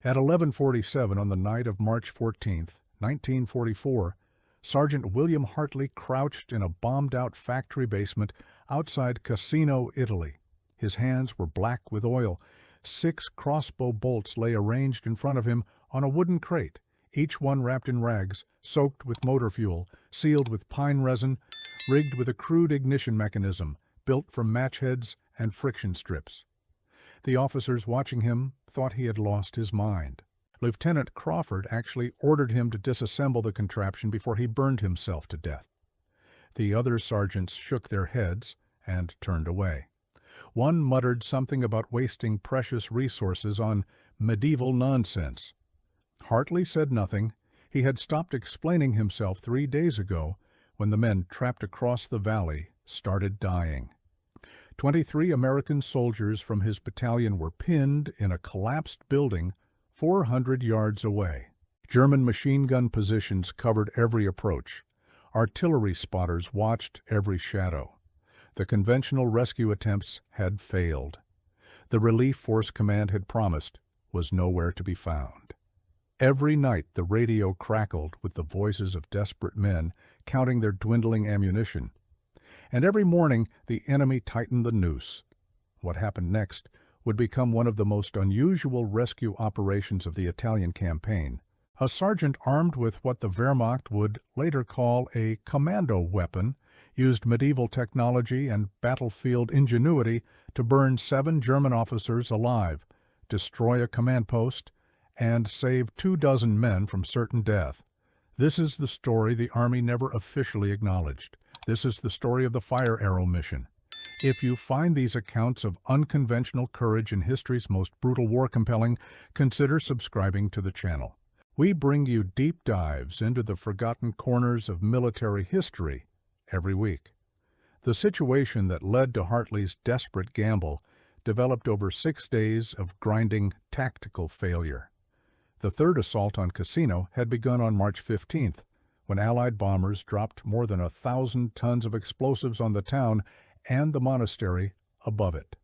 At 11:47 on the night of March 14th, 1944, Sergeant William Hartley crouched in a bombed-out factory basement outside Cassino, Italy. His hands were black with oil. 6 crossbow bolts lay arranged in front of him on a wooden crate, each one wrapped in rags, soaked with motor fuel, sealed with pine resin, rigged with a crude ignition mechanism, built from match heads and friction strips. The officers watching him thought he had lost his mind. Lieutenant Crawford actually ordered him to disassemble the contraption before he burned himself to death. The other sergeants shook their heads and turned away. One muttered something about wasting precious resources on medieval nonsense. Hartley said nothing. He had stopped explaining himself 3 days ago when the men trapped across the valley started dying. 23 American soldiers from his battalion were pinned in a collapsed building 400 yards away. German machine gun positions covered every approach. Artillery spotters watched every shadow. The conventional rescue attempts had failed. The relief force command had promised was nowhere to be found. Every night the radio crackled with the voices of desperate men counting their dwindling ammunition. And every morning the enemy tightened the noose. What happened next would become one of the most unusual rescue operations of the Italian campaign. A sergeant armed with what the Wehrmacht would later call a commando weapon used medieval technology and battlefield ingenuity to burn 7 German officers alive, destroy a command post, and save 24 men from certain death. This is the story the Army never officially acknowledged. This is the story of the Fire Arrow mission. If you find these accounts of unconventional courage in history's most brutal war compelling, consider subscribing to the channel. We bring you deep dives into the forgotten corners of military history every week. The situation that led to Hartley's desperate gamble developed over 6 days of grinding tactical failure. The third assault on Cassino had begun on March 15th, when Allied bombers dropped more than 1,000 tons of explosives on the town and the monastery above it.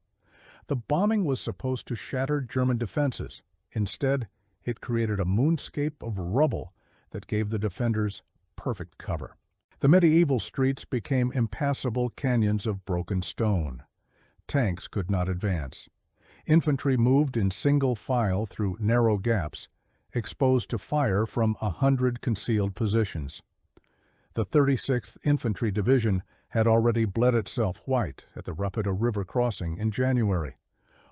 The bombing was supposed to shatter German defenses. Instead, it created a moonscape of rubble that gave the defenders perfect cover. The medieval streets became impassable canyons of broken stone. Tanks could not advance. Infantry moved in single file through narrow gaps, exposed to fire from 100 concealed positions. The 36th Infantry Division had already bled itself white at the Rapido River crossing in January.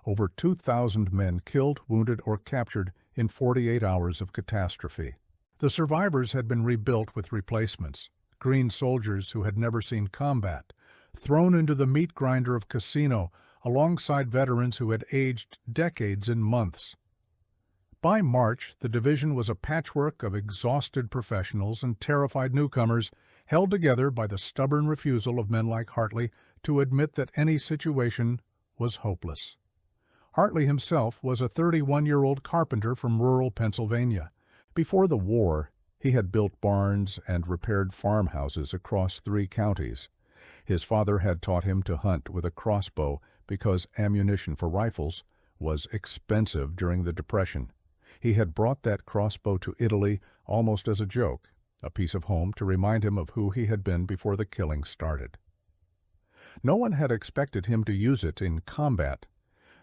Over 2,000 men killed, wounded, or captured in 48 hours of catastrophe. The survivors had been rebuilt with replacements, green soldiers who had never seen combat, thrown into the meat grinder of Cassino alongside veterans who had aged decades in months. By March, the division was a patchwork of exhausted professionals and terrified newcomers, held together by the stubborn refusal of men like Hartley to admit that any situation was hopeless. Hartley himself was a 31-year-old carpenter from rural Pennsylvania. Before the war, he had built barns and repaired farmhouses across 3 counties. His father had taught him to hunt with a crossbow because ammunition for rifles was expensive during the Depression. He had brought that crossbow to Italy almost as a joke, a piece of home to remind him of who he had been before the killing started. No one had expected him to use it in combat.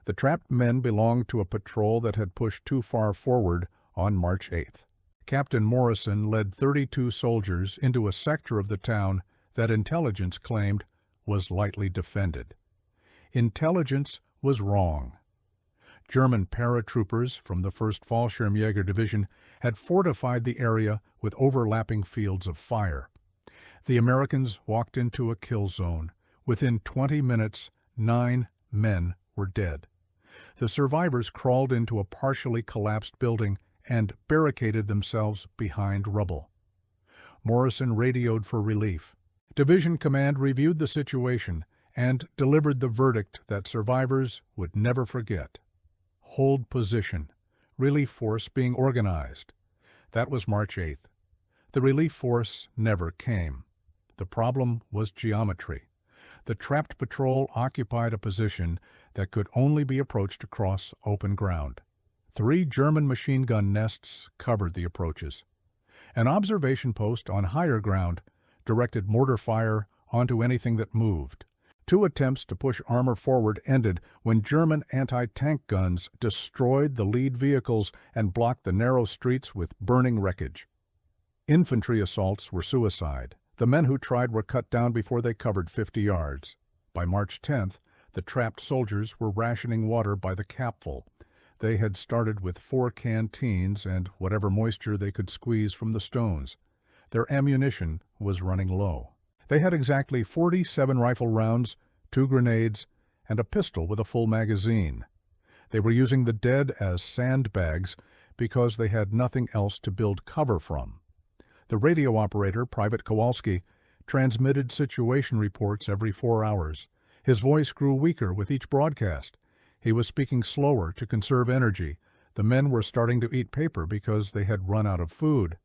The trapped men belonged to a patrol that had pushed too far forward on March 8th. Captain Morrison led 32 soldiers into a sector of the town that intelligence claimed was lightly defended. Intelligence was wrong. German paratroopers from the 1st Fallschirmjäger Division had fortified the area with overlapping fields of fire. The Americans walked into a kill zone. Within 20 minutes, 9 men were dead. The survivors crawled into a partially collapsed building and barricaded themselves behind rubble. Morrison radioed for relief. Division Command reviewed the situation and delivered the verdict that survivors would never forget. Hold position. Relief force being organized. That was March 8th. The relief force never came. The problem was geometry. The trapped patrol occupied a position that could only be approached across open ground. 3 German machine gun nests covered the approaches. An observation post on higher ground directed mortar fire onto anything that moved. 2 attempts to push armor forward ended when German anti-tank guns destroyed the lead vehicles and blocked the narrow streets with burning wreckage. Infantry assaults were suicide. The men who tried were cut down before they covered 50 yards. By March 10th, the trapped soldiers were rationing water by the capful. They had started with 4 canteens and whatever moisture they could squeeze from the stones. Their ammunition was running low. They had exactly 47 rifle rounds, 2 grenades, and a pistol with a full magazine. They were using the dead as sandbags because they had nothing else to build cover from. The radio operator, Private Kowalski, transmitted situation reports every 4 hours. His voice grew weaker with each broadcast. He was speaking slower to conserve energy. The men were starting to eat paper because they had run out of food.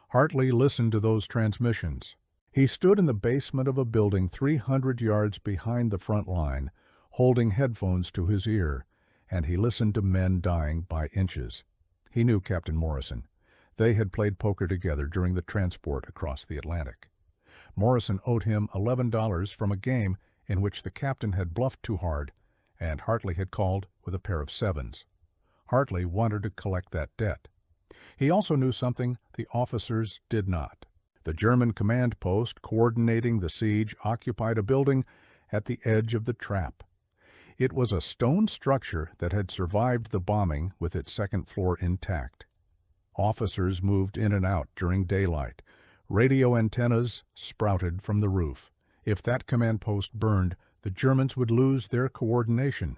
Hartley listened to those transmissions. He stood in the basement of a building 300 yards behind the front line, holding headphones to his ear, and he listened to men dying by inches. He knew Captain Morrison. They had played poker together during the transport across the Atlantic. Morrison owed him $11 from a game in which the captain had bluffed too hard, and Hartley had called with a pair of 7s. Hartley wanted to collect that debt. He also knew something the officers did not. The German command post coordinating the siege occupied a building at the edge of the trap. It was a stone structure that had survived the bombing with its second floor intact. Officers moved in and out during daylight. Radio antennas sprouted from the roof. If that command post burned, the Germans would lose their coordination.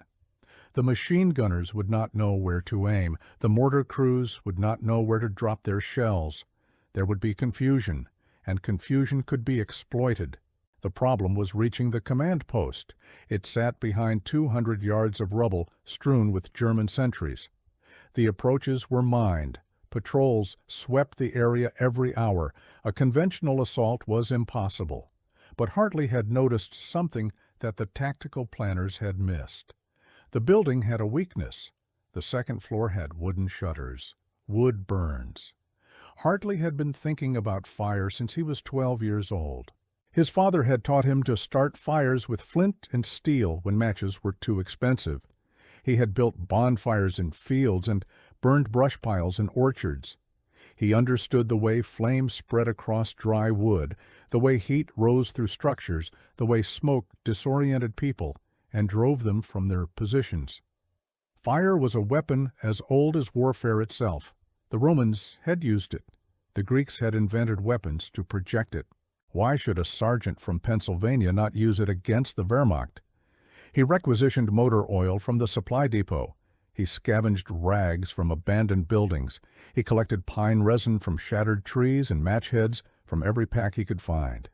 The machine gunners would not know where to aim. The mortar crews would not know where to drop their shells. There would be confusion, and confusion could be exploited. The problem was reaching the command post. It sat behind 200 yards of rubble strewn with German sentries. The approaches were mined. Patrols swept the area every hour. A conventional assault was impossible. But Hartley had noticed something that the tactical planners had missed. The building had a weakness. The second floor had wooden shutters. Wood burns. Hartley had been thinking about fire since he was 12 years old. His father had taught him to start fires with flint and steel when matches were too expensive. He had built bonfires in fields and burned brush piles in orchards. He understood the way flames spread across dry wood, the way heat rose through structures, the way smoke disoriented people and drove them from their positions. Fire was a weapon as old as warfare itself. The Romans had used it. The Greeks had invented weapons to project it. Why should a sergeant from Pennsylvania not use it against the Wehrmacht? He requisitioned motor oil from the supply depot. He scavenged rags from abandoned buildings. He collected pine resin from shattered trees and match heads from every pack he could find.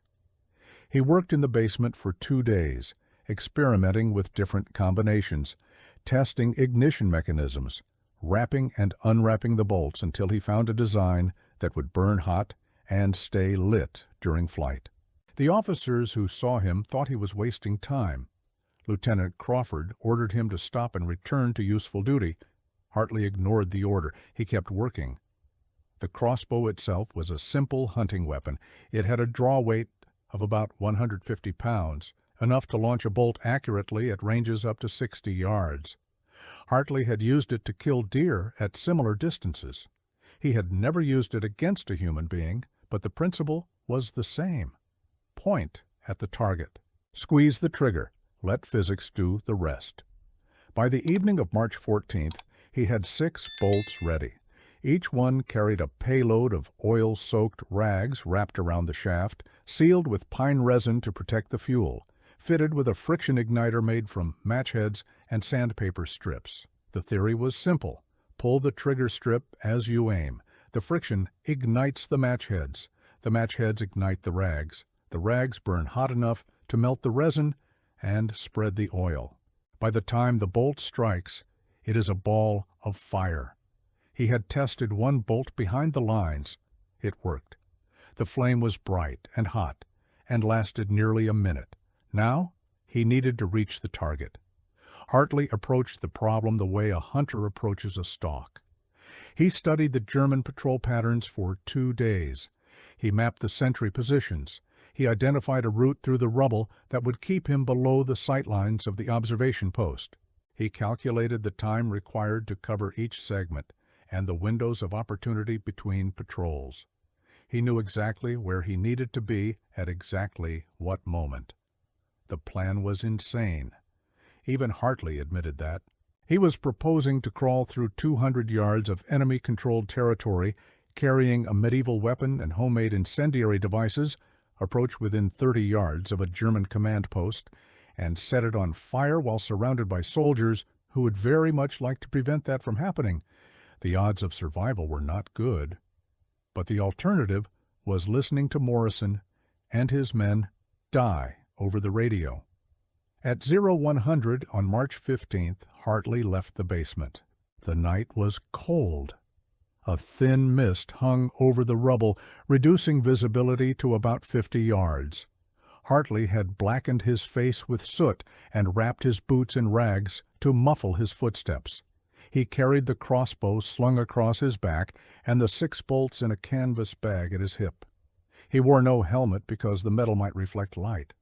He worked in the basement for 2 days, experimenting with different combinations, testing ignition mechanisms, wrapping and unwrapping the bolts until he found a design that would burn hot and stay lit during flight. The officers who saw him thought he was wasting time. Lieutenant Crawford ordered him to stop and return to useful duty. Hartley ignored the order. He kept working. The crossbow itself was a simple hunting weapon. It had a draw weight of about 150 pounds, enough to launch a bolt accurately at ranges up to 60 yards. Hartley had used it to kill deer at similar distances. He had never used it against a human being, but the principle was the same. Point at the target. Squeeze the trigger. Let physics do the rest. By the evening of March 14th, he had 6 bolts ready. Each one carried a payload of oil-soaked rags wrapped around the shaft, sealed with pine resin to protect the fuel, fitted with a friction igniter made from match heads and sandpaper strips. The theory was simple. Pull the trigger strip as you aim. The friction ignites the match heads. The match heads ignite the rags. The rags burn hot enough to melt the resin and spread the oil. By the time the bolt strikes, it is a ball of fire. He had tested one bolt behind the lines. It worked. The flame was bright and hot and lasted nearly a minute. Now he needed to reach the target. Hartley approached the problem the way a hunter approaches a stalk. He studied the German patrol patterns for 2 days. He mapped the sentry positions. He identified a route through the rubble that would keep him below the sight lines of the observation post. He calculated the time required to cover each segment and the windows of opportunity between patrols. He knew exactly where he needed to be at exactly what moment. The plan was insane. Even Hartley admitted that. He was proposing to crawl through 200 yards of enemy-controlled territory, carrying a medieval weapon and homemade incendiary devices, approach within 30 yards of a German command post, and set it on fire while surrounded by soldiers who would very much like to prevent that from happening. The odds of survival were not good. But the alternative was listening to Morrison and his men die over the radio. At 0100 on March 15th, Hartley left the basement. The night was cold. A thin mist hung over the rubble, reducing visibility to about 50 yards. Hartley had blackened his face with soot and wrapped his boots in rags to muffle his footsteps. He carried the crossbow slung across his back and the 6 bolts in a canvas bag at his hip. He wore no helmet because the metal might reflect light.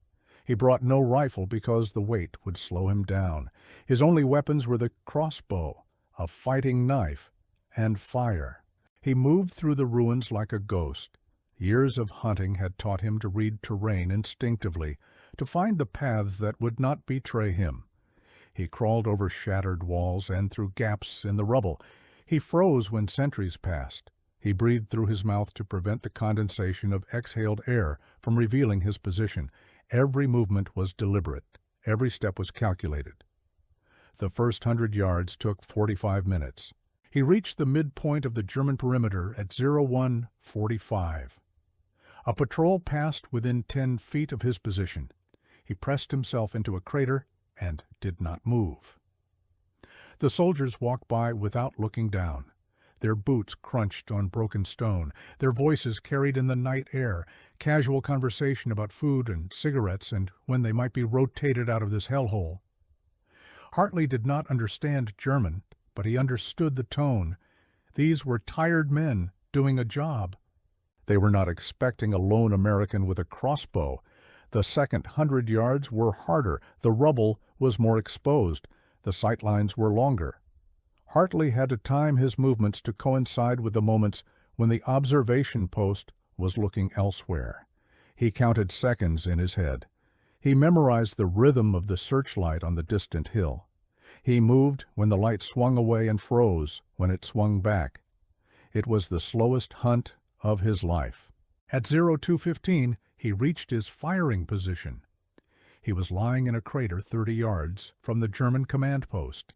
He brought no rifle because the weight would slow him down. His only weapons were the crossbow, a fighting knife, and fire. He moved through the ruins like a ghost. Years of hunting had taught him to read terrain instinctively, to find the paths that would not betray him. He crawled over shattered walls and through gaps in the rubble. He froze when sentries passed. He breathed through his mouth to prevent the condensation of exhaled air from revealing his position. Every movement was deliberate. Every step was calculated. The first 100 yards took 45 minutes. He reached the midpoint of the German perimeter at 01:45. A patrol passed within 10 feet of his position. He pressed himself into a crater and did not move. The soldiers walked by without looking down. Their boots crunched on broken stone. Their voices carried in the night air, casual conversation about food and cigarettes and when they might be rotated out of this hellhole. Hartley did not understand German, but he understood the tone. These were tired men doing a job. They were not expecting a lone American with a crossbow. The second 100 yards were harder. The rubble was more exposed. The sight lines were longer. Hartley had to time his movements to coincide with the moments when the observation post was looking elsewhere. He counted seconds in his head. He memorized the rhythm of the searchlight on the distant hill. He moved when the light swung away and froze when it swung back. It was the slowest hunt of his life. At 02:15, he reached his firing position. He was lying in a crater 30 yards from the German command post.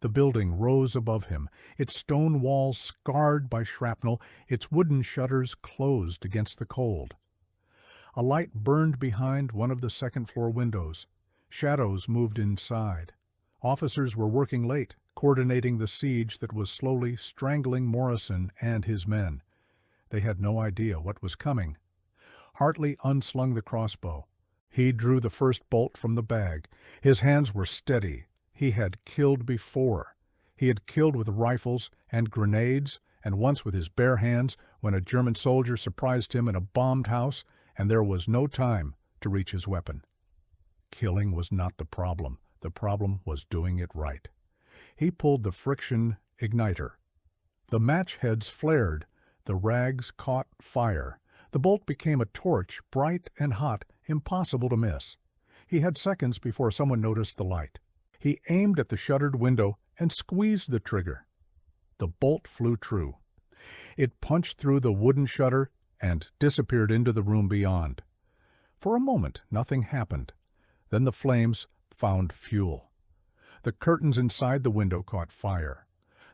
The building rose above him, its stone walls scarred by shrapnel, its wooden shutters closed against the cold. A light burned behind one of the second-floor windows. Shadows moved inside. Officers were working late, coordinating the siege that was slowly strangling Morrison and his men. They had no idea what was coming. Hartley unslung the crossbow. He drew the first bolt from the bag. His hands were steady. He had killed before. He had killed with rifles and grenades, and once with his bare hands when a German soldier surprised him in a bombed house, and there was no time to reach his weapon. Killing was not the problem. The problem was doing it right. He pulled the friction igniter. The match heads flared. The rags caught fire. The bolt became a torch, bright and hot, impossible to miss. He had seconds before someone noticed the light. He aimed at the shuttered window and squeezed the trigger. The bolt flew true. It punched through the wooden shutter and disappeared into the room beyond. For a moment, nothing happened. Then the flames found fuel. The curtains inside the window caught fire.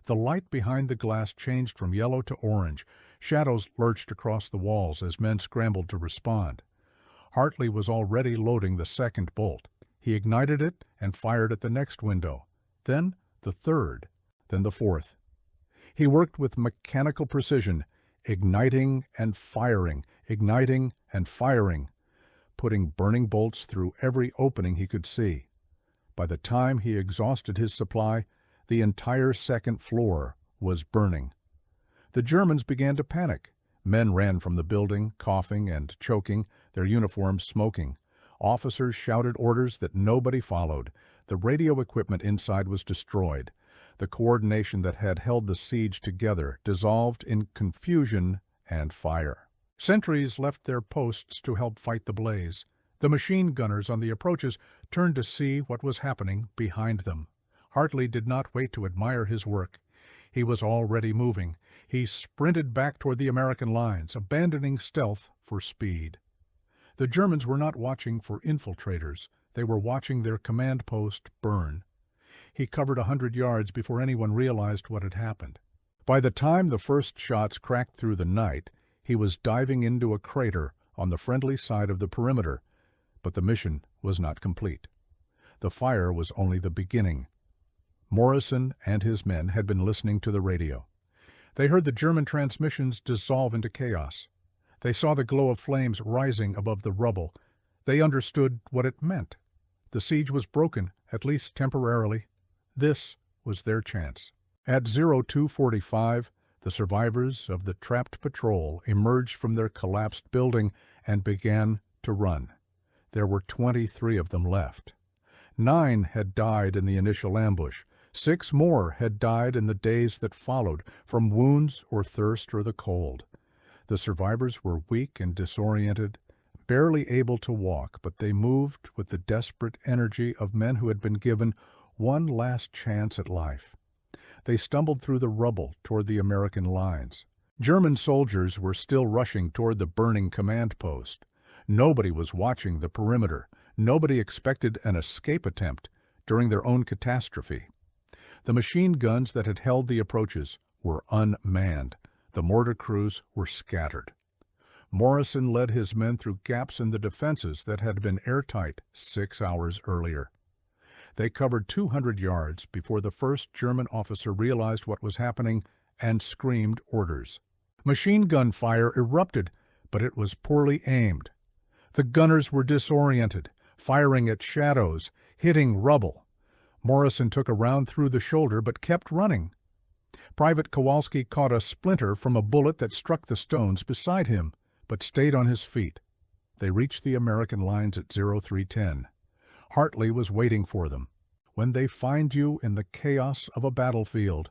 The light behind the glass changed from yellow to orange. Shadows lurched across the walls as men scrambled to respond. Hartley was already loading the second bolt. He ignited it and fired at the next window, then the third, then the fourth. He worked with mechanical precision, igniting and firing, putting burning bolts through every opening he could see. By the time he exhausted his supply, the entire second floor was burning. The Germans began to panic. Men ran from the building, coughing and choking, their uniforms smoking. Officers shouted orders that nobody followed. The radio equipment inside was destroyed. The coordination that had held the siege together dissolved in confusion and fire. Sentries left their posts to help fight the blaze. The machine gunners on the approaches turned to see what was happening behind them. Hartley did not wait to admire his work. He was already moving. He sprinted back toward the American lines, abandoning stealth for speed. The Germans were not watching for infiltrators. They were watching their command post burn. He covered 100 yards before anyone realized what had happened. By the time the first shots cracked through the night, he was diving into a crater on the friendly side of the perimeter, but the mission was not complete. The fire was only the beginning. Morrison and his men had been listening to the radio. They heard the German transmissions dissolve into chaos. They saw the glow of flames rising above the rubble. They understood what it meant. The siege was broken, at least temporarily. This was their chance. At 02:45, the survivors of the trapped patrol emerged from their collapsed building and began to run. There were 23 of them left. 9 had died in the initial ambush. 6 more had died in the days that followed, from wounds or thirst or the cold. The survivors were weak and disoriented, barely able to walk, but they moved with the desperate energy of men who had been given one last chance at life. They stumbled through the rubble toward the American lines. German soldiers were still rushing toward the burning command post. Nobody was watching the perimeter. Nobody expected an escape attempt during their own catastrophe. The machine guns that had held the approaches were unmanned. The mortar crews were scattered. Morrison led his men through gaps in the defenses that had been airtight 6 hours earlier. They covered 200 yards before the first German officer realized what was happening and screamed orders. Machine gun fire erupted, but it was poorly aimed. The gunners were disoriented, firing at shadows, hitting rubble. Morrison took a round through the shoulder but kept running. Private Kowalski caught a splinter from a bullet that struck the stones beside him, but stayed on his feet. They reached the American lines at 0310. Hartley was waiting for them. When they find you in the chaos of a battlefield,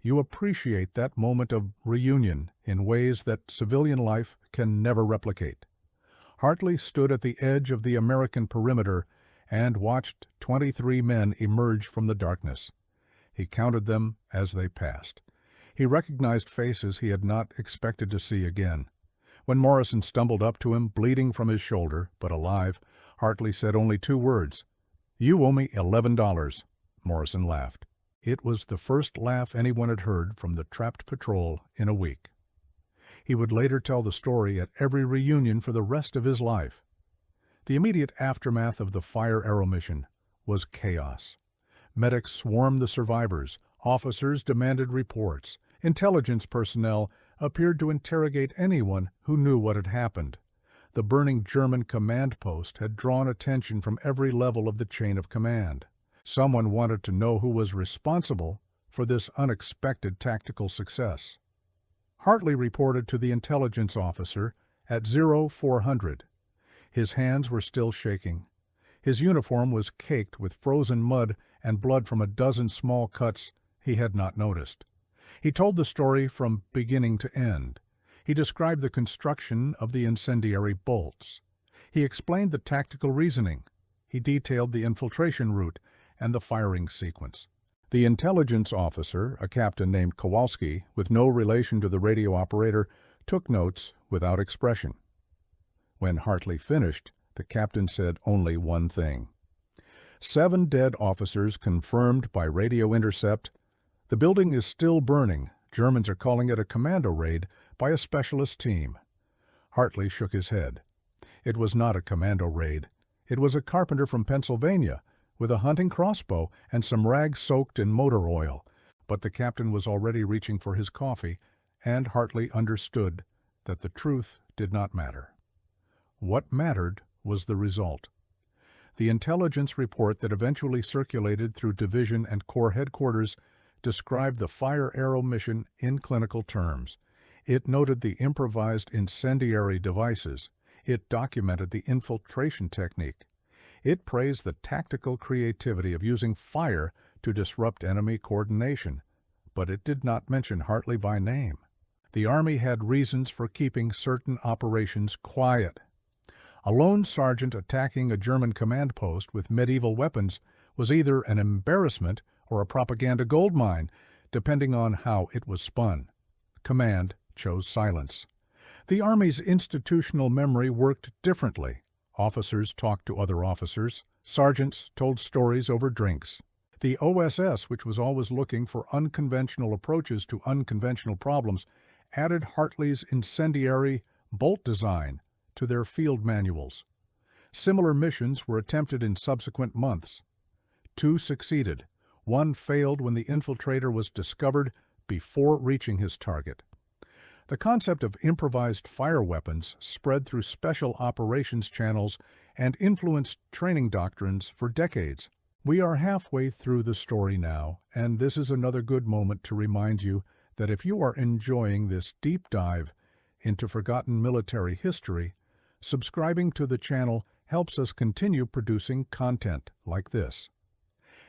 you appreciate that moment of reunion in ways that civilian life can never replicate. Hartley stood at the edge of the American perimeter and watched 23 men emerge from the darkness. He counted them as they passed. He recognized faces he had not expected to see again. When Morrison stumbled up to him, bleeding from his shoulder, but alive, Hartley said only 2 words. "You owe me $11. Morrison laughed. It was the first laugh anyone had heard from the trapped patrol in a week. He would later tell the story at every reunion for the rest of his life. The immediate aftermath of the fire arrow mission was chaos. Medics swarmed the survivors. Officers demanded reports. Intelligence personnel appeared to interrogate anyone who knew what had happened. The burning German command post had drawn attention from every level of the chain of command. Someone wanted to know who was responsible for this unexpected tactical success. Hartley reported to the intelligence officer at 0400. His hands were still shaking. His uniform was caked with frozen mud and blood from a dozen small cuts he had not noticed. He told the story from beginning to end. He described the construction of the incendiary bolts. He explained the tactical reasoning. He detailed the infiltration route and the firing sequence. The intelligence officer, a captain named Kowalski, with no relation to the radio operator, took notes without expression. When Hartley finished, the captain said only one thing. 7 dead officers confirmed by radio intercept. The building is still burning. Germans are calling it a commando raid by a specialist team. Hartley shook his head. It was not a commando raid. It was a carpenter from Pennsylvania with a hunting crossbow and some rags soaked in motor oil. But the captain was already reaching for his coffee, and Hartley understood that the truth did not matter. What mattered was the result. The intelligence report that eventually circulated through division and corps headquarters described the fire arrow mission in clinical terms. It noted the improvised incendiary devices. It documented the infiltration technique. It praised the tactical creativity of using fire to disrupt enemy coordination, but it did not mention Hartley by name. The Army had reasons for keeping certain operations quiet. A lone sergeant attacking a German command post with medieval weapons was either an embarrassment or a propaganda goldmine, depending on how it was spun. Command chose silence. The Army's institutional memory worked differently. Officers talked to other officers. Sergeants told stories over drinks. The OSS, which was always looking for unconventional approaches to unconventional problems, added Hartley's incendiary bolt design to their field manuals. Similar missions were attempted in subsequent months. 2 succeeded. 1 failed when the infiltrator was discovered before reaching his target. The concept of improvised fire weapons spread through special operations channels and influenced training doctrines for decades. We are halfway through the story now, and this is another good moment to remind you that if you are enjoying this deep dive into forgotten military history, subscribing to the channel helps us continue producing content like this.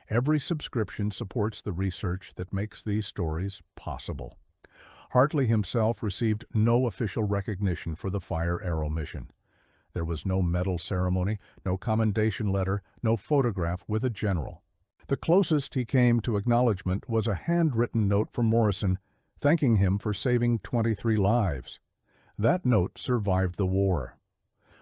Every subscription supports the research that makes these stories possible. Hartley himself received no official recognition for the fire arrow mission. There was no medal ceremony, no commendation letter, no photograph with a general. The closest he came to acknowledgement was a handwritten note from Morrison thanking him for saving 23 lives. That note survived the war.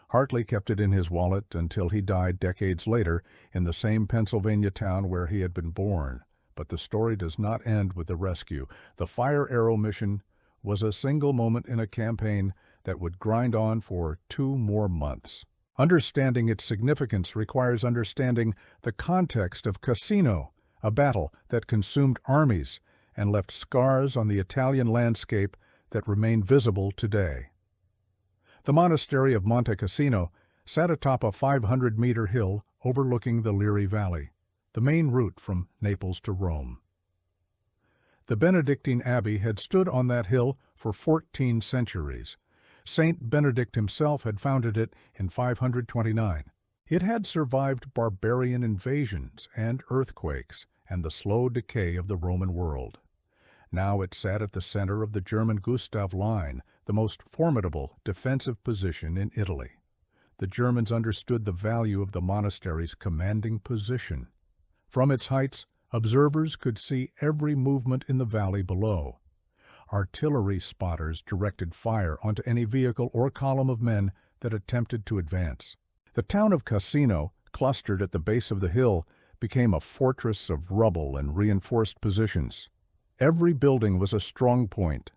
Hartley kept it in his wallet until he died decades later in the same Pennsylvania town where he had been born. But the story does not end with the rescue. The fire arrow mission was a single moment in a campaign that would grind on for 2 more months. Understanding its significance requires understanding the context of Cassino, a battle that consumed armies and left scars on the Italian landscape that remain visible today. The monastery of Monte Cassino sat atop a 500-meter hill overlooking the Liri Valley, the main route from Naples to Rome. The Benedictine Abbey had stood on that hill for 14 centuries. Saint Benedict himself had founded it in 529. It had survived barbarian invasions and earthquakes and the slow decay of the Roman world. Now it sat at the center of the German Gustav Line, the most formidable defensive position in Italy. The Germans understood the value of the monastery's commanding position. From its heights, observers could see every movement in the valley below. Artillery spotters directed fire onto any vehicle or column of men that attempted to advance. The town of Cassino, clustered at the base of the hill, became a fortress of rubble and reinforced positions. Every building was a strong point.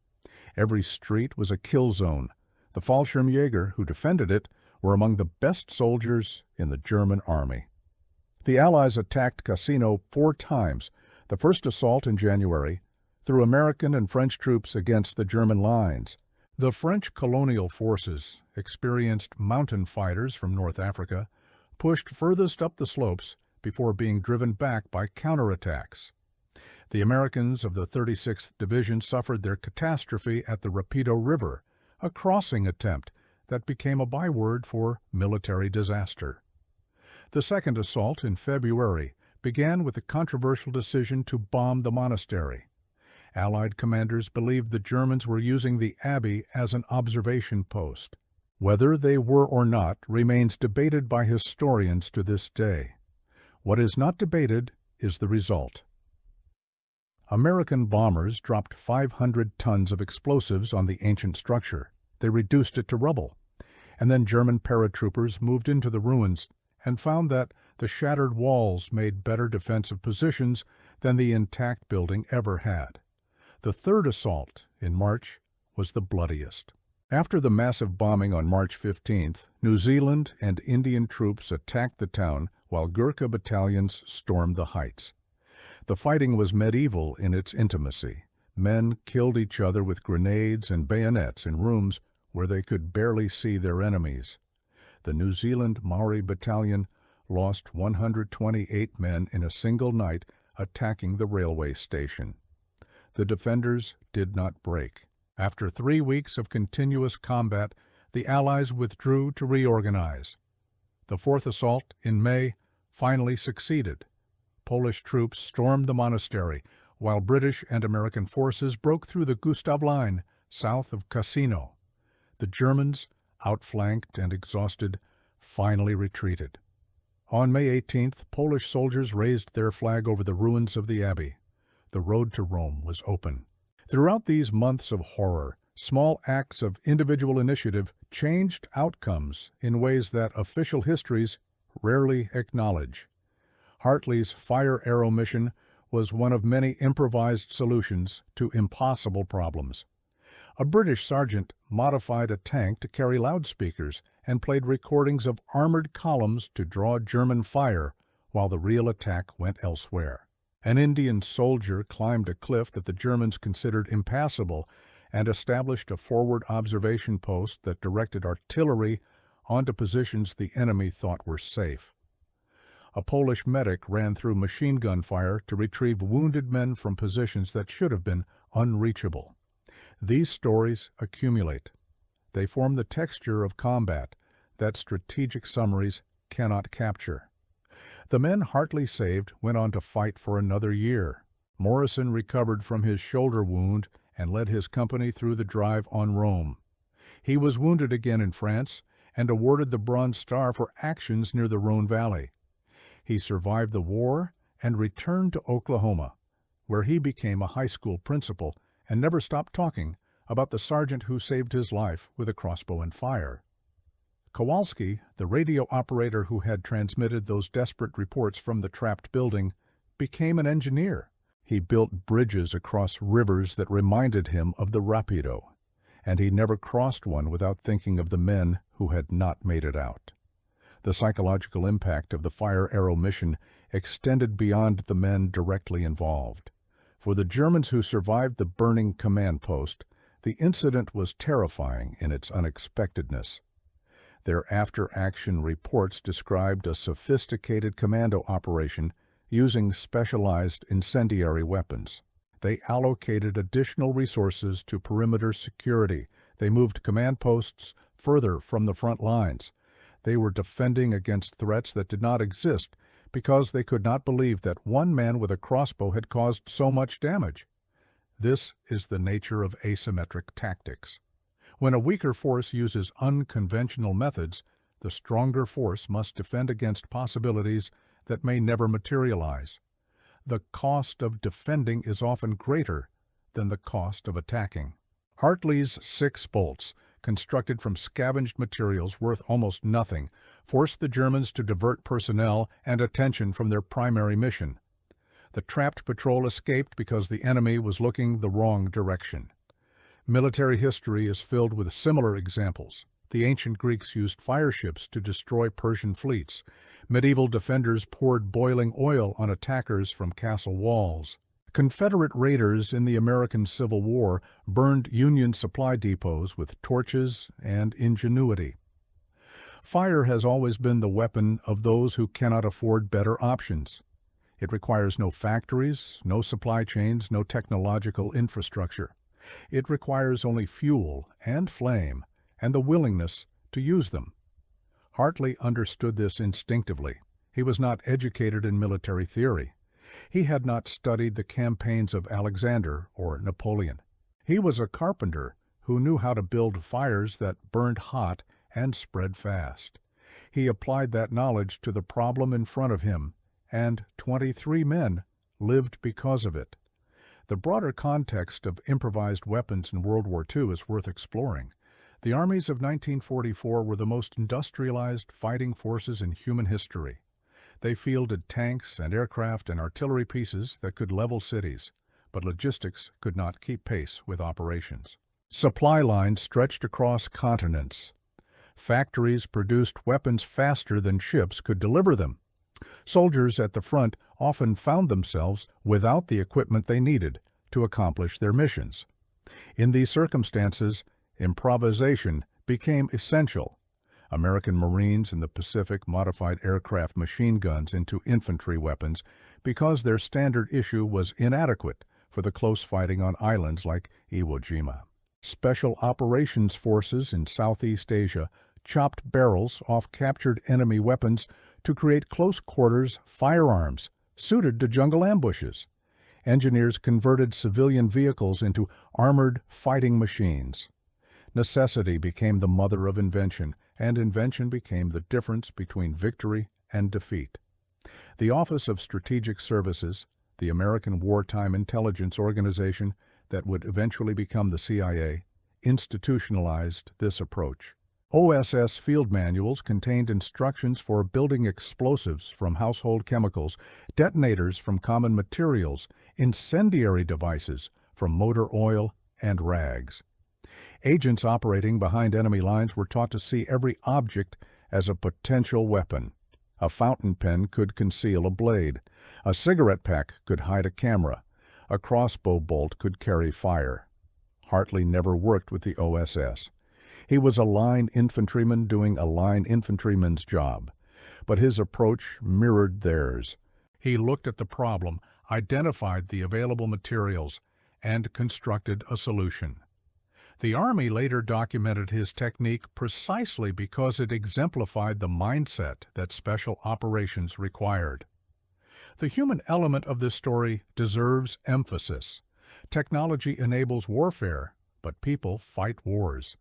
Every street was a kill zone. The Fallschirmjäger who defended it were among the best soldiers in the German army. The Allies attacked Cassino 4 times, the first assault in January, through American and French troops against the German lines. The French colonial forces, experienced mountain fighters from North Africa, pushed furthest up the slopes before being driven back by counterattacks. The Americans of the 36th Division suffered their catastrophe at the Rapido River, a crossing attempt that became a byword for military disaster. The second assault in February began with the controversial decision to bomb the monastery. Allied commanders believed the Germans were using the abbey as an observation post. Whether they were or not remains debated by historians to this day. What is not debated is the result. American bombers dropped 500 tons of explosives on the ancient structure. They reduced it to rubble. And then German paratroopers moved into the ruins and found that the shattered walls made better defensive positions than the intact building ever had. The third assault, in March, was the bloodiest. After the massive bombing on March 15th, New Zealand and Indian troops attacked the town while Gurkha battalions stormed the heights. The fighting was medieval in its intimacy. Men killed each other with grenades and bayonets in rooms where they could barely see their enemies. The New Zealand Maori Battalion lost 128 men in a single night attacking the railway station. the defenders did not break. After 3 weeks of continuous combat, the Allies withdrew to reorganize. The fourth assault, in May, finally succeeded. Polish troops stormed the monastery, while British and American forces broke through the Gustav Line south of Cassino. The Germans, outflanked and exhausted, finally retreated. On May 18th, Polish soldiers raised their flag over the ruins of the abbey. The road to Rome was open. Throughout these months of horror, small acts of individual initiative changed outcomes in ways that official histories rarely acknowledge. Hartley's fire arrow mission was one of many improvised solutions to impossible problems. A British sergeant modified a tank to carry loudspeakers and played recordings of armored columns to draw German fire while the real attack went elsewhere. An Indian soldier climbed a cliff that the Germans considered impassable and established a forward observation post that directed artillery onto positions the enemy thought were safe. A Polish medic ran through machine gun fire to retrieve wounded men from positions that should have been unreachable. These stories accumulate. They form the texture of combat that strategic summaries cannot capture. The men Hartley saved went on to fight for another year. Morrison recovered from his shoulder wound and led his company through the drive on Rome. He was wounded again in France and awarded the Bronze Star for actions near the Rhone Valley. He survived the war and returned to Oklahoma, where he became a high school principal and never stopped talking about the sergeant who saved his life with a crossbow and fire. Kowalski, the radio operator who had transmitted those desperate reports from the trapped building, became an engineer. He built bridges across rivers that reminded him of the Rapido, and he never crossed one without thinking of the men who had not made it out. The psychological impact of the fire arrow mission extended beyond the men directly involved. For the Germans who survived the burning command post, the incident was terrifying in its unexpectedness. Their after-action reports described a sophisticated commando operation using specialized incendiary weapons. They allocated additional resources to perimeter security. They moved command posts further from the front lines. They were defending against threats that did not exist because they could not believe that one man with a crossbow had caused so much damage. This is the nature of asymmetric tactics. When a weaker force uses unconventional methods, the stronger force must defend against possibilities that may never materialize. The cost of defending is often greater than the cost of attacking. Hartley's 6 bolts, constructed from scavenged materials worth almost nothing, forced the Germans to divert personnel and attention from their primary mission. The trapped patrol escaped because the enemy was looking the wrong direction. Military history is filled with similar examples. The ancient Greeks used fire ships to destroy Persian fleets. Medieval defenders poured boiling oil on attackers from castle walls. Confederate raiders in the American Civil War burned Union supply depots with torches and ingenuity. Fire has always been the weapon of those who cannot afford better options. It requires no factories, no supply chains, no technological infrastructure. It requires only fuel and flame and the willingness to use them. Hartley understood this instinctively. He was not educated in military theory. He had not studied the campaigns of Alexander or Napoleon. He was a carpenter who knew how to build fires that burned hot and spread fast. He applied that knowledge to the problem in front of him, and 23 men lived because of it. The broader context of improvised weapons in World War II is worth exploring. The armies of 1944 were the most industrialized fighting forces in human history. They fielded tanks and aircraft and artillery pieces that could level cities, but logistics could not keep pace with operations. Supply lines stretched across continents. Factories produced weapons faster than ships could deliver them. Soldiers at the front often found themselves without the equipment they needed to accomplish their missions. In these circumstances, improvisation became essential. American Marines in the Pacific modified aircraft machine guns into infantry weapons because their standard issue was inadequate for the close fighting on islands like Iwo Jima. Special operations forces in Southeast Asia chopped barrels off captured enemy weapons to create close-quarters firearms suited to jungle ambushes. Engineers converted civilian vehicles into armored fighting machines. Necessity became the mother of invention, and invention became the difference between victory and defeat. The Office of Strategic Services, the American wartime intelligence organization that would eventually become the CIA, institutionalized this approach. OSS field manuals contained instructions for building explosives from household chemicals, detonators from common materials, incendiary devices from motor oil and rags. Agents operating behind enemy lines were taught to see every object as a potential weapon. A fountain pen could conceal a blade. A cigarette pack could hide a camera. A crossbow bolt could carry fire. Hartley never worked with the OSS. He was a line infantryman doing a line infantryman's job, but his approach mirrored theirs. He looked at the problem, identified the available materials, and constructed a solution. The Army later documented his technique precisely because it exemplified the mindset that special operations required. The human element of this story deserves emphasis. Technology enables warfare, but people fight wars.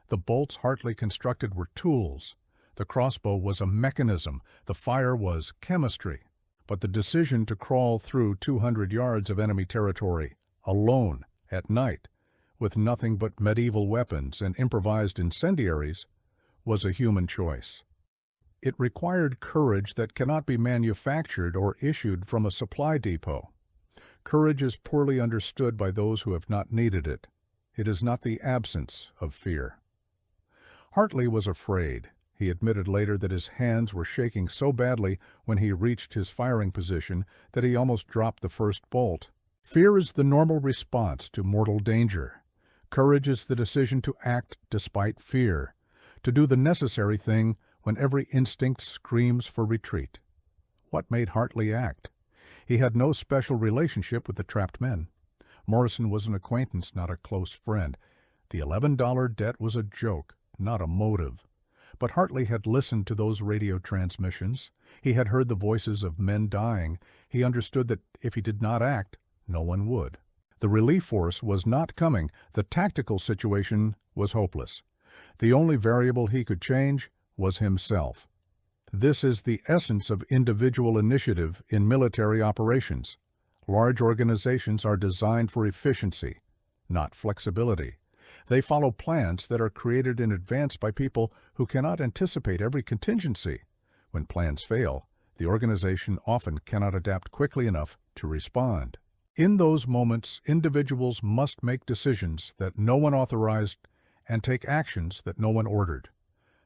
The bolts Hartley constructed were tools. The crossbow was a mechanism. The fire was chemistry. But the decision to crawl through 200 yards of enemy territory, alone, at night, with nothing but medieval weapons and improvised incendiaries, was a human choice. It required courage that cannot be manufactured or issued from a supply depot. Courage is poorly understood by those who have not needed it. It is not the absence of fear. Hartley was afraid. He admitted later that his hands were shaking so badly when he reached his firing position that he almost dropped the first bolt. Fear is the normal response to mortal danger. Courage is the decision to act despite fear, to do the necessary thing when every instinct screams for retreat. What made Hartley act? He had no special relationship with the trapped men. Morrison was an acquaintance, not a close friend. The $11 debt was a joke, not a motive. But Hartley had listened to those radio transmissions. He had heard the voices of men dying. He understood that if he did not act, no one would. The relief force was not coming. The tactical situation was hopeless. The only variable he could change was himself. This is the essence of individual initiative in military operations. Large organizations are designed for efficiency, not flexibility. They follow plans that are created in advance by people who cannot anticipate every contingency. When plans fail, the organization often cannot adapt quickly enough to respond. In those moments, individuals must make decisions that no one authorized and take actions that no one ordered.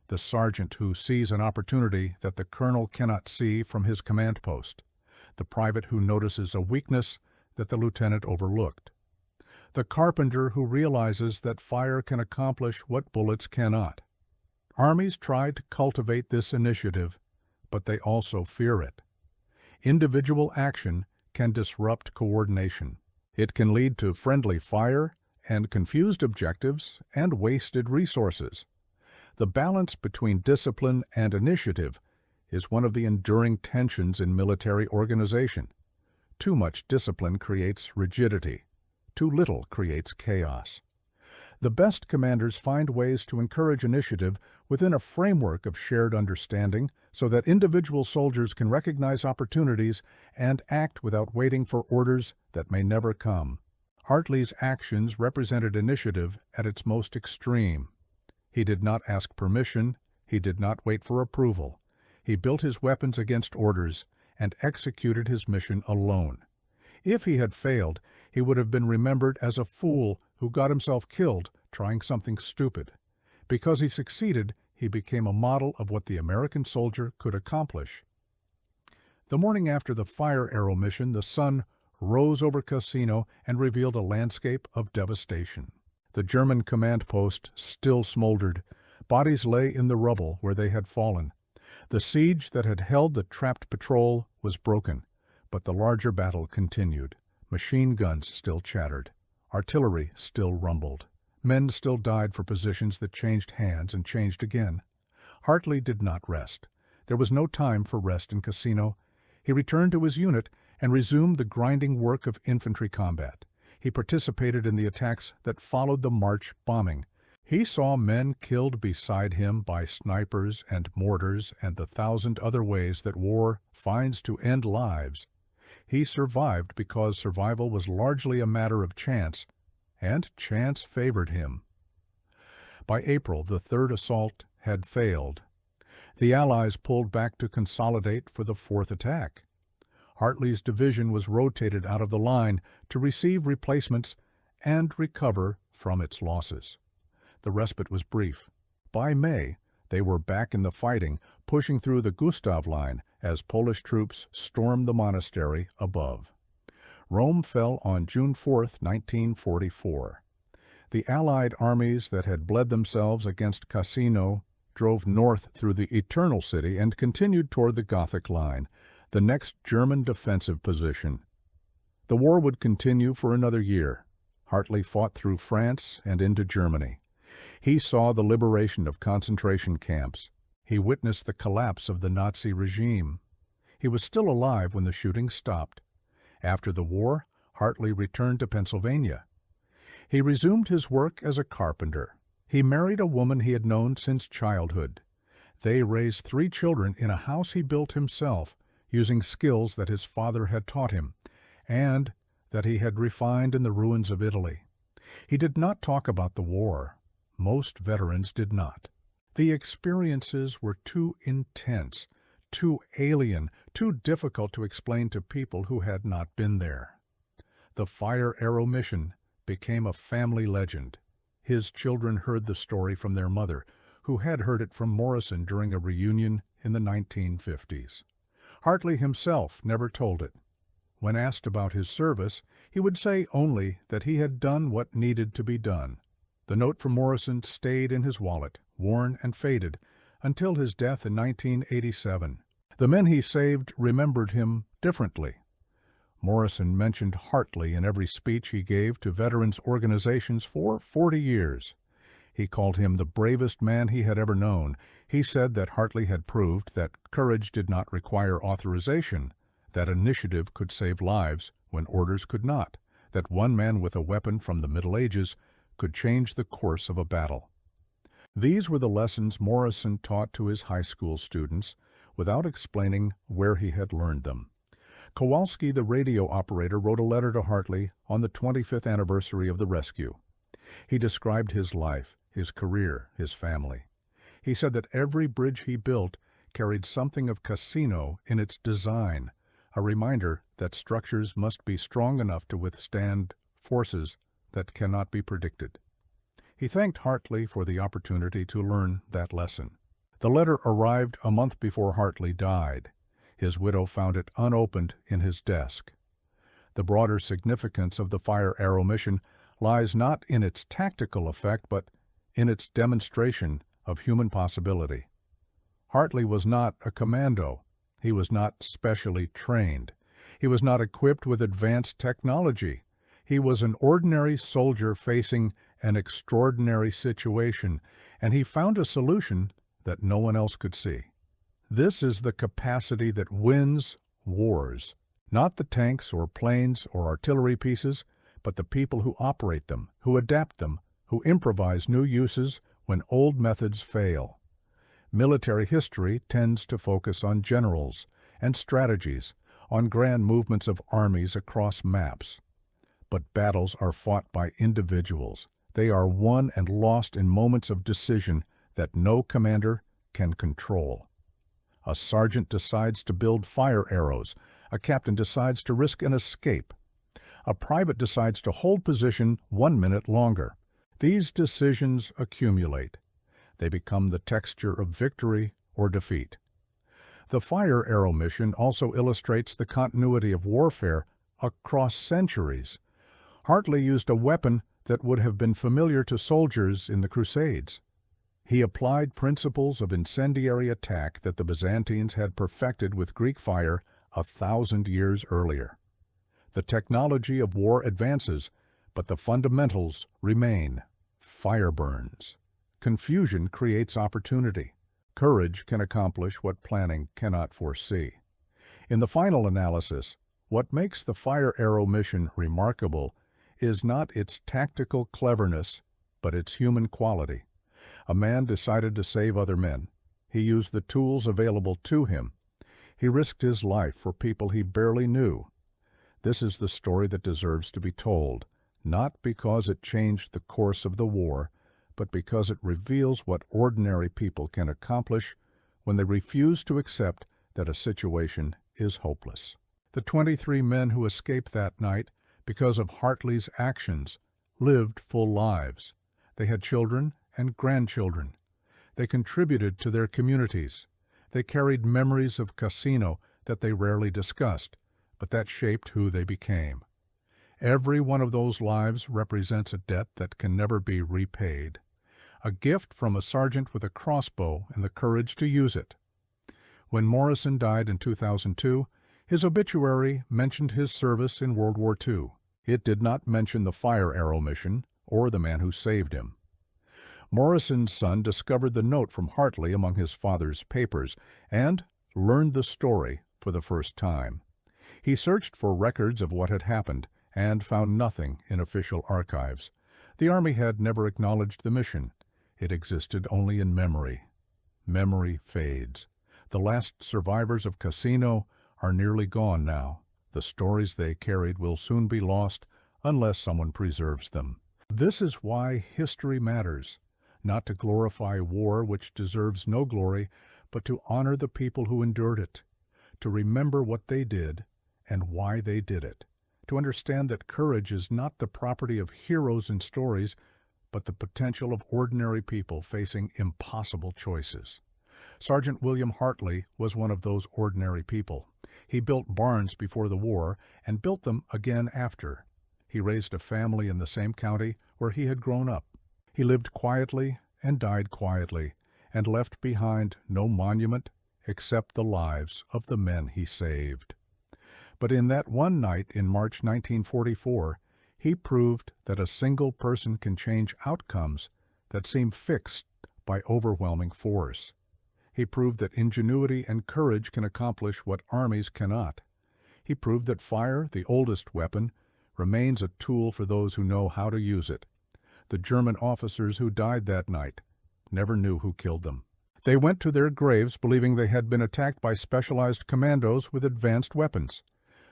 The sergeant who sees an opportunity that the colonel cannot see from his command post. The private who notices a weakness that the lieutenant overlooked. The carpenter who realizes that fire can accomplish what bullets cannot. Armies try to cultivate this initiative, but they also fear it. Individual action can disrupt coordination. It can lead to friendly fire and confused objectives and wasted resources. The balance between discipline and initiative is one of the enduring tensions in military organization. Too much discipline creates rigidity. Too little creates chaos. The best commanders find ways to encourage initiative within a framework of shared understanding so that individual soldiers can recognize opportunities and act without waiting for orders that may never come. Hartley's actions represented initiative at its most extreme. He did not ask permission. He did not wait for approval. He built his weapons against orders and executed his mission alone. If he had failed, he would have been remembered as a fool who got himself killed trying something stupid. Because he succeeded, he became a model of what the American soldier could accomplish. The morning after the fire arrow mission, the sun rose over Cassino and revealed a landscape of devastation. The German command post still smoldered. Bodies lay in the rubble where they had fallen. The siege that had held the trapped patrol was broken, but the larger battle continued. Machine guns still chattered. Artillery still rumbled. Men still died for positions that changed hands and changed again. Hartley did not rest. There was no time for rest in Cassino. He returned to his unit and resumed the grinding work of infantry combat. He participated in the attacks that followed the March bombing. He saw men killed beside him by snipers and mortars and the 1,000 other ways that war finds to end lives. He survived because survival was largely a matter of chance, and chance favored him. By April, the third assault had failed. The Allies pulled back to consolidate for the fourth attack. Hartley's division was rotated out of the line to receive replacements and recover from its losses. The respite was brief. By May, they were back in the fighting, pushing through the Gustav Line as Polish troops stormed the monastery above. Rome fell on June 4, 1944. The Allied armies that had bled themselves against Cassino drove north through the Eternal City and continued toward the Gothic Line, the next German defensive position. The war would continue for another year. Hartley fought through France and into Germany. He saw the liberation of concentration camps. He witnessed the collapse of the Nazi regime. He was still alive when the shooting stopped. After the war, Hartley returned to Pennsylvania. He resumed his work as a carpenter. He married a woman he had known since childhood. They raised 3 children in a house he built himself, using skills that his father had taught him, and that he had refined in the ruins of Italy. He did not talk about the war. Most veterans did not. The experiences were too intense, too alien, too difficult to explain to people who had not been there. The Fire Arrow mission became a family legend. His children heard the story from their mother, who had heard it from Morrison during a reunion in the 1950s. Hartley himself never told it. When asked about his service, he would say only that he had done what needed to be done. The note from Morrison stayed in his wallet, worn and faded, until his death in 1987. The men he saved remembered him differently. Morrison mentioned Hartley in every speech he gave to veterans organizations for 40 years. He called him the bravest man he had ever known. He said that Hartley had proved that courage did not require authorization, that initiative could save lives when orders could not, that one man with a weapon from the Middle Ages could change the course of a battle. These were the lessons Morrison taught to his high school students without explaining where he had learned them. Kowalski, the radio operator, wrote a letter to Hartley on the 25th anniversary of the rescue. He described his life, his career, his family. He said that every bridge he built carried something of Cassino in its design, a reminder that structures must be strong enough to withstand forces that cannot be predicted. He thanked Hartley for the opportunity to learn that lesson. The letter arrived a month before Hartley died. His widow found it unopened in his desk. The broader significance of the Fire Arrow mission lies not in its tactical effect, but in its demonstration of human possibility. Hartley was not a commando. He was not specially trained. He was not equipped with advanced technology. He was an ordinary soldier facing an extraordinary situation, and he found a solution that no one else could see. This is the capacity that wins wars, not the tanks or planes or artillery pieces, but the people who operate them, who adapt them, who improvise new uses when old methods fail. Military history tends to focus on generals and strategies, on grand movements of armies across maps. But battles are fought by individuals. They are won and lost in moments of decision that no commander can control. A sergeant decides to build fire arrows. A captain decides to risk an escape. A private decides to hold position 1 minute longer. These decisions accumulate. They become the texture of victory or defeat. The Fire Arrow mission also illustrates the continuity of warfare across centuries. Hartley used a weapon that would have been familiar to soldiers in the Crusades. He applied principles of incendiary attack that the Byzantines had perfected with Greek fire 1,000 years earlier. The technology of war advances, but the fundamentals remain. Fire burns. Confusion creates opportunity. Courage can accomplish what planning cannot foresee. In the final analysis, what makes the fire arrow mission remarkable is not its tactical cleverness, but its human quality. A man decided to save other men. He used the tools available to him. He risked his life for people he barely knew. This is the story that deserves to be told, not because it changed the course of the war, but because it reveals what ordinary people can accomplish when they refuse to accept that a situation is hopeless. The 23 men who escaped that night because of Hartley's actions lived full lives. They had children and grandchildren. They contributed to their communities. They carried memories of Cassino that they rarely discussed, but that shaped who they became. Every one of those lives represents a debt that can never be repaid. A gift from a sergeant with a crossbow and the courage to use it. When Morrison died in 2002, his obituary mentioned his service in World War II. It did not mention the fire arrow mission or the man who saved him. Morrison's son discovered the note from Hartley among his father's papers and learned the story for the first time. He searched for records of what had happened and found nothing in official archives. The Army had never acknowledged the mission. It existed only in memory. Memory fades. The last survivors of Cassino are nearly gone now. The stories they carried will soon be lost unless someone preserves them. This is why history matters. Not to glorify war, which deserves no glory, but to honor the people who endured it, to remember what they did and why they did it, to understand that courage is not the property of heroes in stories, but the potential of ordinary people facing impossible choices. Sergeant William Hartley was one of those ordinary people. He built barns before the war and built them again after. He raised a family in the same county where he had grown up. He lived quietly and died quietly, and left behind no monument except the lives of the men he saved. But in that one night in March 1944, he proved that a single person can change outcomes that seem fixed by overwhelming force. He proved that ingenuity and courage can accomplish what armies cannot. He proved that fire, the oldest weapon, remains a tool for those who know how to use it. The German officers who died that night never knew who killed them. They went to their graves believing they had been attacked by specialized commandos with advanced weapons.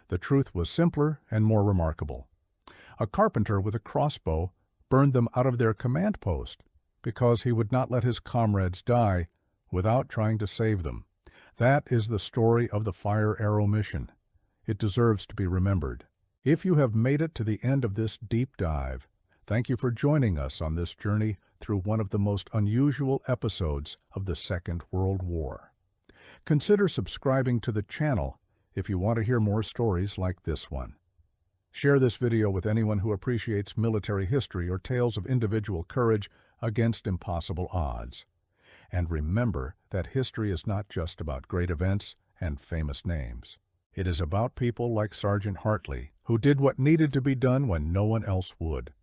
The truth was simpler and more remarkable. A carpenter with a crossbow burned them out of their command post because he would not let his comrades die without trying to save them. That is the story of the fire arrow mission. It deserves to be remembered. If you have made it to the end of this deep dive, thank you for joining us on this journey through one of the most unusual episodes of the Second World War. Consider subscribing to the channel if you want to hear more stories like this one. Share this video with anyone who appreciates military history or tales of individual courage against impossible odds. And remember that history is not just about great events and famous names. It is about people like Sergeant Hartley, who did what needed to be done when no one else would.